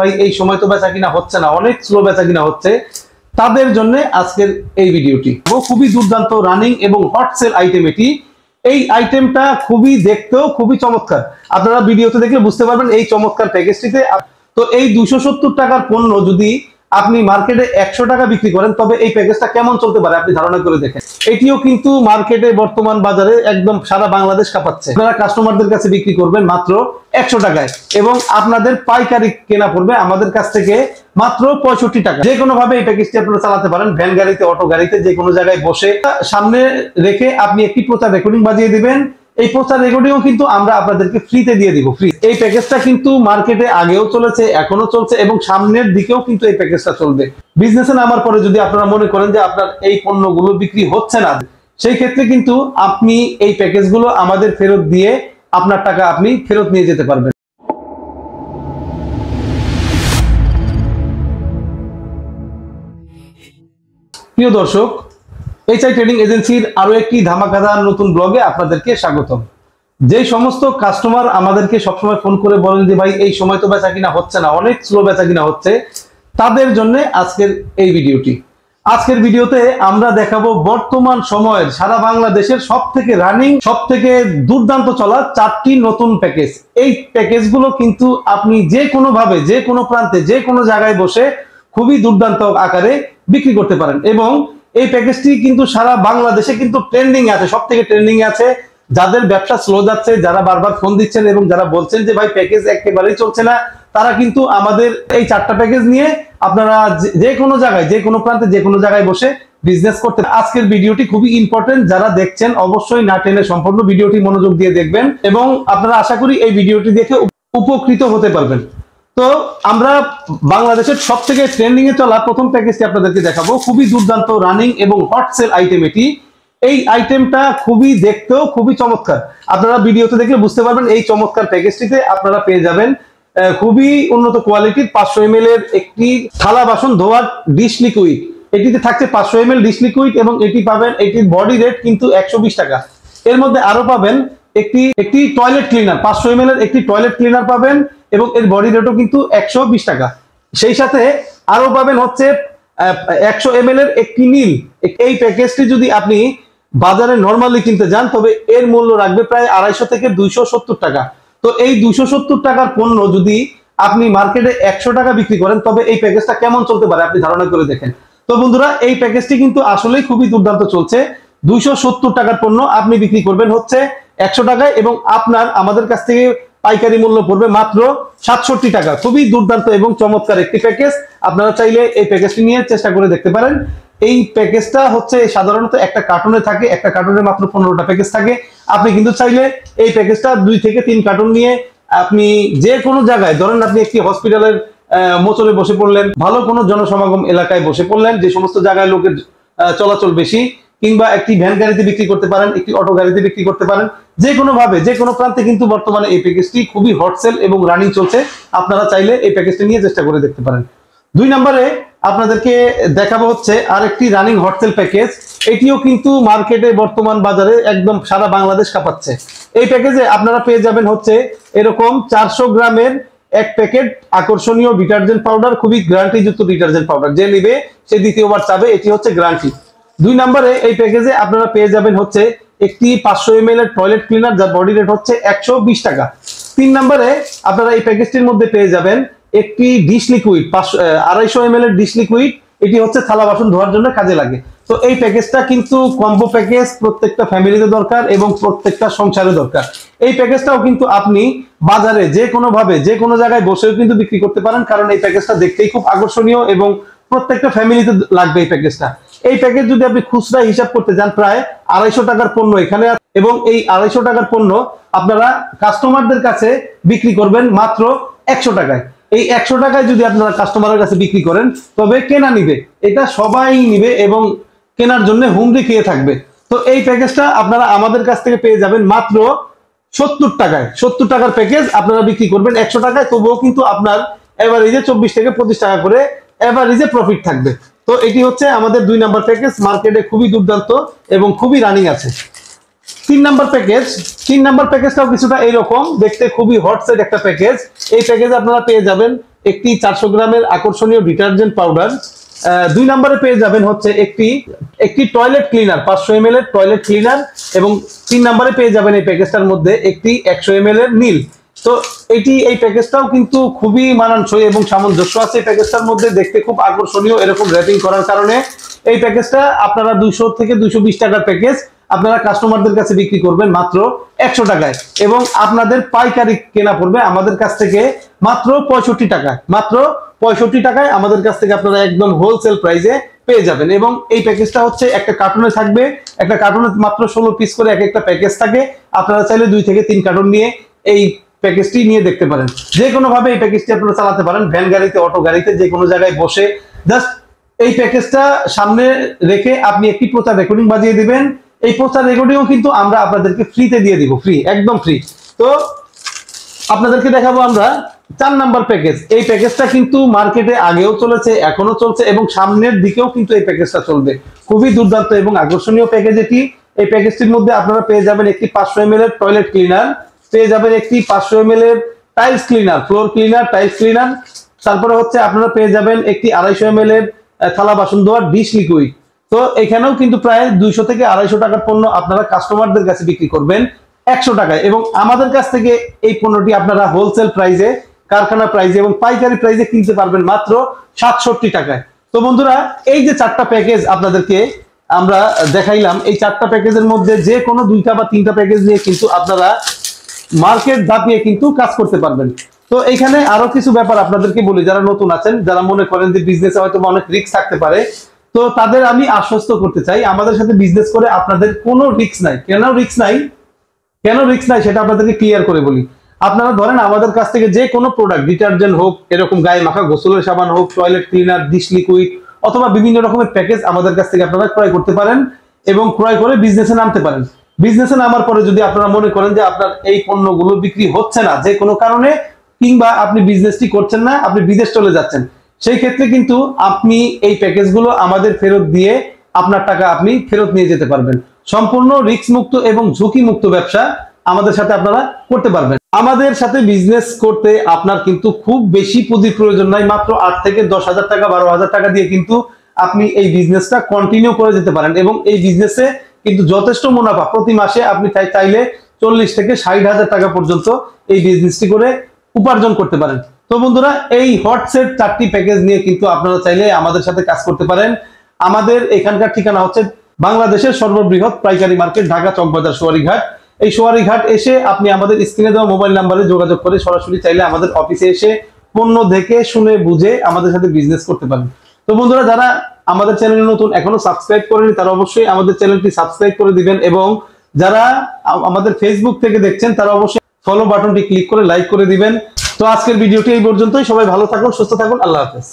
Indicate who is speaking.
Speaker 1: ভাই এই সময় তো বেচা কিনা হচ্ছে না, অনেক স্লো বেচা কিনা হচ্ছে, তাদের জন্য আজকের এই ভিডিওটি। খুবই দুর্দান্ত রানিং এবং হট সেল আইটেম এটি। এই আইটেমটা খুবই দেখতেও খুবই চমৎকার, আপনারা ভিডিওতে দেখলে বুঝতে পারবেন এই চমৎকার প্যাকেজটিতে। তো এই 270 টাকার পণ্য যদি আপনি মার্কেটে 100 টাকা বিক্রি করেন, তবে এই প্যাকেজটা কেমন চলতে পারে আপনি ধারণা করে দেখেন। এটিও কিন্তু মার্কেটে বর্তমান বাজারে একদম সারা বাংলাদেশ কাঁপাচ্ছে। আপনারা কাস্টমারদের কাছে বিক্রি করবেন মাত্র 100 টাকায় এবং আপনাদের পাইকারি কেনা পড়বে আমাদের কাছ থেকে মাত্র 65 টাকা। যে কোনো ভাবে এই প্যাকেজটি আপনারা চালাতে পারেন, ভ্যান গাড়িতে, অটো গাড়িতে, যে কোনো জায়গায় বসে সামনে রেখে আপনি একটি প্রচার রেকর্ডিং বাজিয়ে দিবেন। এই প্রচার রেকর্ডিংও কিন্তু আমরা আপনাদেরকে ফ্রিতে দিয়ে দিব, ফ্রি। এই প্যাকেজটা কিন্তু মার্কেটে আগেও চলেছে, এখনো চলছে এবং সামনের দিকেও কিন্তু এই প্যাকেজটা চলবে। বিজনেসে নামার পরে যদি আপনারা মনে করেন যে আপনার এই পণ্যগুলো বিক্রি হচ্ছে না, সেই ক্ষেত্রে কিন্তু আপনি এই প্যাকেজগুলো আমাদের ফেরত দিয়ে আপনার টাকা আপনি ফেরত নিয়ে যেতে পারবেন। প্রিয় দর্শক, এইচআই ট্রেডিং এজেন্সির আরো একটি ধামাকাদার নতুন ব্লগে আপনাদেরকে স্বাগতম। যে সমস্ত কাস্টমার আমাদেরকে সবসময় ফোন করে বলেন যে ভাই এই সময় তো বেচা কিনা হচ্ছে না, অনেক স্লো বেচা কিনা হচ্ছে, তাদের জন্য আজকের এই ভিডিওটি। আজকের ভিডিওতে আমরা দেখাবো বর্তমান সময়ের সারা বাংলাদেশের সব থেকে রানিং, সব থেকে দুর্দান্ত চলা 4টি নতুন প্যাকেজ। এই প্যাকেজগুলো কিন্তু আপনি যে কোনো ভাবে, যে কোনো প্রান্তে, যে কোনো জায়গায় বসে খুবই দুর্দান্ত আকারে বিক্রি করতে পারেন এবং এই প্যাকেজটি কিন্তু সারা বাংলাদেশে কিন্তু ট্রেন্ডিং আছে, সব থেকে ট্রেন্ডিং আছে। যাদের ব্যবসা স্লো যাচ্ছে, যারা বারবার ফোন দিচ্ছেন এবং যারা বলছেন যে ভাই প্যাকেজ একেবারেই চলছে না, তারা কিন্তু আমাদের এই 4টা প্যাকেজ নিয়ে আপনারা যে কোনো জায়গায়, যে কোনো প্রান্তে, যে কোনো জায়গায় বসে বিজনেস করতে। আজকের ভিডিওটি খুবই ইম্পর্টেন্ট, যারা দেখছেন অবশ্যই না টেনে সম্পূর্ণ ভিডিওটি মনোযোগ দিয়ে দেখবেন এবং আপনারা আশা করি এই ভিডিওটি দেখে উপকৃত হতে পারবেন। তো আমরা বাংলাদেশের সব থেকে ট্রেন্ডিং এ চলা প্রথম প্যাকেজটি আপনাদেরকে দেখাবো। খুবই দুর্দান্ত রানিং এবং হট সেল আইটেম এটি। এই আইটেমটা খুবই দেখতেও খুবই চমৎকার, আপনারা ভিডিওতে দেখলে বুঝতে পারবেন। এই চমৎকার প্যাকেজটিতে আপনারা পেয়ে যাবেন খুবই উন্নত কোয়ালিটির 500 ml এর একটি থালা বাসন ধোয়ার ডিশ লিকুইড। এটিতে থাকছে 500 ml ডিশ লিকুইড এবং এটি পাবেন, এটির বডি রেট কিন্তু 120 টাকা। এর মধ্যে আরো পাবেন একটি টয়লেট ক্লিনার, 500 ml এর একটি টয়লেট ক্লিনার পাবেন এবং এর বডি রেটও কিন্তু 120 টাকা। সেই সাথে আরো পাবেন হচ্ছে 100 ml এর একটি নীল। এই প্যাকেজটি যদি আপনি বাজারে নরমালি কিনতে যান, তবে এর মূল্য রাখবে প্রায় 250 থেকে 270 টাকা। তো এই 270 টাকার পণ্য যদি আপনি মার্কেটে 100 টাকা বিক্রি করেন, তবে এই প্যাকেজটা কেমন চলতে পারে আপনি ধারণা করে দেখেন। তো বন্ধুরা, এই প্যাকেজটি কিন্তু আসলেই খুবই দুর্দান্ত চলছে। 270 টাকার পণ্য আপনি বিক্রি করবেন হচ্ছে 100 টাকায় এবং আপনার আমাদের কাছ থেকে পাইকারি মূল্য পড়বে মাত্র 67 টাকা। খুবই দুর্দান্ত এবং চমৎকার একটি প্যাকেজ। আপনারা চাইলে এই প্যাকেজটি নিয়ে চেষ্টা করে দেখতে পারেন। এই প্যাকেজটা হচ্ছে সাধারণত একটা কার্টুনে থাকে, একটা কার্টুনে মাত্র 15টা প্যাকেজ থাকে। আপনি কিন্তু চাইলে এই প্যাকেজটা 2 থেকে 3 কার্টুন নিয়ে আপনি যে কোনো জায়গায়, ধরেন আপনি একটি হসপিটালের মোচরে বসে পড়লেন, ভালো কোনো জনসমাগম এলাকায় বসে পড়লেন, যে সমস্ত জায়গায় লোকের চলাচল বেশি, কিংবা একটি ভ্যান গাড়িতে বিক্রি করতে পারেন, একটি অটো গাড়িতে বিক্রি করতে পারেন, যে কোনো ভাবে, যে কোনো প্রান্তে কিন্তু বর্তমানে এই প্যাকেজটি খুবই হট সেল এবং রানিং চলছে। আপনারা চাইলে এই প্যাকেজটি নিয়ে চেষ্টা করে দেখতে পারেন। 2 নম্বরে আপনাদেরকে দেখাবো হচ্ছে আরেকটি রানিং হট সেল প্যাকেজ। এটিও কিন্তু মার্কেটে বর্তমান বাজারে একদম সারা বাংলাদেশ কাঁপাচ্ছে। এই প্যাকেজে আপনারা পেয়ে যাবেন হচ্ছে এরকম 400 গ্রামের এক প্যাকেট আকর্ষণীয় ডিটারজেন্ট পাউডার, খুবই গ্যারান্টি যুক্ত ডিটারজেন্ট পাউডার। যে নিবে সে দ্বিতীয়বার চাবে, এটি হচ্ছে গ্যারান্টি। 2 নম্বরে এই প্যাকেজে আপনারা পেয়ে যাবেন হচ্ছে একটি 500 ml এর টয়লেট ক্লিনার, যার বডি রেট হচ্ছে 120 টাকা। 3 নম্বরে আপনারা এই প্যাকেজটির মধ্যে পেয়ে যাবেন একটি ডিশ লিকুইড, 250 ml এর ডিশ লিকুইড। এটি হচ্ছে থালা বাসন ধোয়ার জন্য কাজে লাগে। তো এই প্যাকেজটা কিন্তু কম্বো প্যাকেজ, প্রত্যেকটা ফ্যামিলিতে দরকার এবং প্রত্যেকটা সংসারে দরকার। এই প্যাকেজটাও কিন্তু আপনি বাজারে যে কোনো ভাবে, যে কোনো জায়গায় বসেও কিন্তু বিক্রি করতে পারেন, কারণ এই প্যাকেজটা দেখতেই খুব আকর্ষণীয় এবং প্রত্যেকটা ফ্যামিলিতে লাগবে এই প্যাকেজটা। এই প্যাকেজ যদি আপনি খুচরা হিসাব করতে যান, প্রায় 250 টাকার পণ্য এখানে, এবং এই 250 টাকার পণ্য আপনারা কাস্টমারদের কাছে বিক্রি করবেন মাত্র 100 টাকায়। এই 100 টাকায় যদি আপনারা কাস্টমারের কাছে বিক্রি করেন, তবে কেনা নিবে, এটা সবাই নিবে এবং কেনার জন্য হুমড়ি খেয়ে থাকবে। তো এই প্যাকেজটা আপনারা আমাদের কাছ থেকে পেয়ে যাবেন মাত্র 70 টাকায়। 70 টাকার প্যাকেজ আপনারা বিক্রি করবেন 100 টাকায়, তবুও কিন্তু আপনার এভারেজে 24 থেকে 25 টাকা করে এভারেজে প্রফিট থাকবে। তো এটি হচ্ছে আমাদের 2 নাম্বার প্যাকেজ, মার্কেটে খুবই দুর্দান্ত এবং খুবই রানিং আছে। 3 নাম্বার প্যাকেজটাও কিছুটা এইরকম, দেখতে খুবই হট সেট একটা প্যাকেজ। এই প্যাকেজ আপনারা পেয়ে যাবেন একটি 400 গ্রামের আকর্ষণীয় ডিটারজেন্ট পাউডার। 2 নম্বরে পেয়ে যাবেন হচ্ছে একটি টয়লেট ক্লিনার 500 ml এর টয়লেট ক্লিনার, এবং 3 নম্বরে পেয়ে যাবেন এই প্যাকেজটার মধ্যে একটি 100 ml এর নীল। তো এই প্যাকেজটাও কিন্তু খুবই মানানসই এবং সামঞ্জস্য আছে এই প্যাকেজটার মধ্যে, দেখতে খুব আকর্ষণীয় এরকম র্যাপিং করার কারণে। এই প্যাকেজটা আপনারা 200 থেকে 220 টাকার প্যাকেজ আপনারা কাস্টমারদের কাছে বিক্রি করবেন মাত্র 100 টাকায়, এবং আপনাদের পাইকারি কেনা পড়বে আমাদের কাছ থেকে মাত্র 65 টাকায়। মাত্র 65 টাকায় আমাদের কাছ থেকে আপনারা একদম হোলসেল প্রাইসে পেয়ে যাবেন। এবং এই প্যাকেজটা হচ্ছে একটা কার্টুনে থাকবে, একটা কার্টুনে মাত্র 16 পিস করে এক একটা প্যাকেজ থাকে। আপনারা চাইলে 2 থেকে 3 কার্টুন নিয়ে এই প্যাকেজটি নিয়ে দেখতে পারেন। যে কোনো ভাবে এই প্যাকেজটি আপনারা চালাতে পারেন, ভ্যান গাড়িতে, অটো গাড়িতে, যে কোনো জায়গায় বসে জাস্ট এই প্যাকেজটা সামনে রেখে আপনি একটি প্রচার রেকর্ডিং বাজিয়ে দিবেন। এই প্রচার রেকর্ডিংও কিন্তু আমরা আপনাদেরকে ফ্রিতে দিয়ে দিব, ফ্রি, একদম ফ্রি। তো আপনাদেরকে দেখাবো আমরা 4 নাম্বার প্যাকেজ। এই প্যাকেজটা কিন্তু মার্কেটে আগেও চলেছে, এখনো চলছে, এবং সামনের দিকেও কিন্তু এই প্যাকেজটা চলবে। খুবই দুর্দান্ত এবং আকর্ষণীয় প্যাকেজ এটি। এই প্যাকেজটির মধ্যে আপনারা পেয়ে যাবেন একটি 500 ml এর টয়লেট ক্লিনার, পেয়ে যাবেন একটি 500 ml এর tiles cleaner, floor cleaner, tiles cleaner. তারপরে হচ্ছে আপনারা পেয়ে যাবেন একটি 250 ml এর থালা বাসন ধোয়ার ডিশ লিকুইড। তো এখানেও কিন্তু প্রায় 200 থেকে 250 টাকার পণ্য আপনারা কাস্টমারদের কাছে বিক্রি করবেন 100 টাকায়, এবং আমাদের কাছ থেকে এই পণ্যটি আপনারা হোলসেল প্রাইসে, কারখানা প্রাইসে এবং পাইকারি প্রাইসে কিনতে পারবেন মাত্র 67 টাকায়। তো বন্ধুরা, এই যে 4টা প্যাকেজ আপনাদেরকে আমরা দেখাইলাম, এই 4টা প্যাকেজের মধ্যে যে কোনো 2টা বা 3টা প্যাকেজ নিয়ে কিন্তু আপনারা মার্কেট ধাপিয়ে কিন্তু কাজ করতে পারবেন। তো এখানে আরো কিছু ব্যাপার আপনাদেরকে বলি, যারা নতুন আছেন, যারা মনে করেন যে বিজনেসে হয়তো অনেক রিস্ক থাকতে পারে, তো তাদের আমি আশ্বস্ত করতে চাই, আমাদের সাথে বিজনেস করে আপনাদের কোনো রিস্ক নাই। কেন রিস্ক নাই সেটা আপনাদেরকে ক্লিয়ার করে বলি। আপনারা ধরেন আমাদের কাছ থেকে যে কোনো প্রোডাক্ট, ডিটারজেন্ট হোক, এরকম গায়ে মাখা গোসলের সাবান হোক, টয়লেট ক্লিনার, ডিশ লিকুইড, অথবা বিভিন্ন রকমের প্যাকেজ আমাদের কাছ থেকে আপনারা ক্রয় করতে পারেন এবং ক্রয় করে বিজনেসে নামতে পারেন। বিজনেসে নামার পরে যদি আপনারা মনে করেন যে আপনার এই পণ্যগুলো বিক্রি হচ্ছে না যে কোনো কারণে, কিংবা আপনি বিজনেসটি করছেন না, আপনি বিদেশ চলে যাচ্ছেন, সেই ক্ষেত্রে কিন্তু আপনি এই প্যাকেজগুলো আমাদের ফেরত দিয়ে আপনার টাকা আপনি ফেরত নিয়ে যেতে পারবেন। সম্পূর্ণ রিস্ক মুক্ত এবং ঝুঁকি মুক্ত ব্যবসা আমাদের সাথে আপনারা করতে পারবেন। আমাদের সাথে বিজনেস করতে আপনার কিন্তু খুব বেশি পুঁজির প্রয়োজন নাই। মাত্র 8 থেকে 10,000 টাকা, 12,000 টাকা দিয়ে কিন্তু আপনি এই বিজনেসটা কন্টিনিউ করে যেতে পারেন, এবং এই বিজনেসে কিন্তু যথেষ্ট মুনাফা। প্রতি মাসে আপনি চাইলে 40 থেকে 60,000 টাকা পর্যন্ত এই বিজনেসটি করে উপার্জন করতে পারেন। তো বন্ধুরা, এই হট সেট 4টি প্যাকেজ নিয়ে কিন্তু আপনারা চাইলে আমাদের সাথে কাজ করতে পারেন। আমাদের এখানকার ঠিকানা হচ্ছে বাংলাদেশের সর্ববৃহৎ পাইকারি মার্কেট, ঢাকা চকবাজার সোয়ারীঘাট। এই সোয়ারীঘাট এসে আপনি আমাদের স্ক্রিনে দেওয়া মোবাইল নাম্বারে যোগাযোগ করে সরাসরি চাইলে আমাদের অফিসে এসে পণ্য দেখে শুনে বুঝে আমাদের সাথে বিজনেস করতে পারেন। তো বন্ধুরা, যারা আমাদের চ্যানেলে নতুন, এখনো সাবস্ক্রাইব করেনি, তারা অবশ্যই আমাদের চ্যানেলটি সাবস্ক্রাইব করে দিবেন, এবং যারা আমাদের ফেসবুক থেকে দেখছেন তারা অবশ্যই ফলো বাটনটি ক্লিক করে লাইক করে দিবেন। তো আজকের ভিডিওটি এই পর্যন্তই। সবাই ভালো থাকুন, সুস্থ থাকুন, আল্লাহ হাফেজ।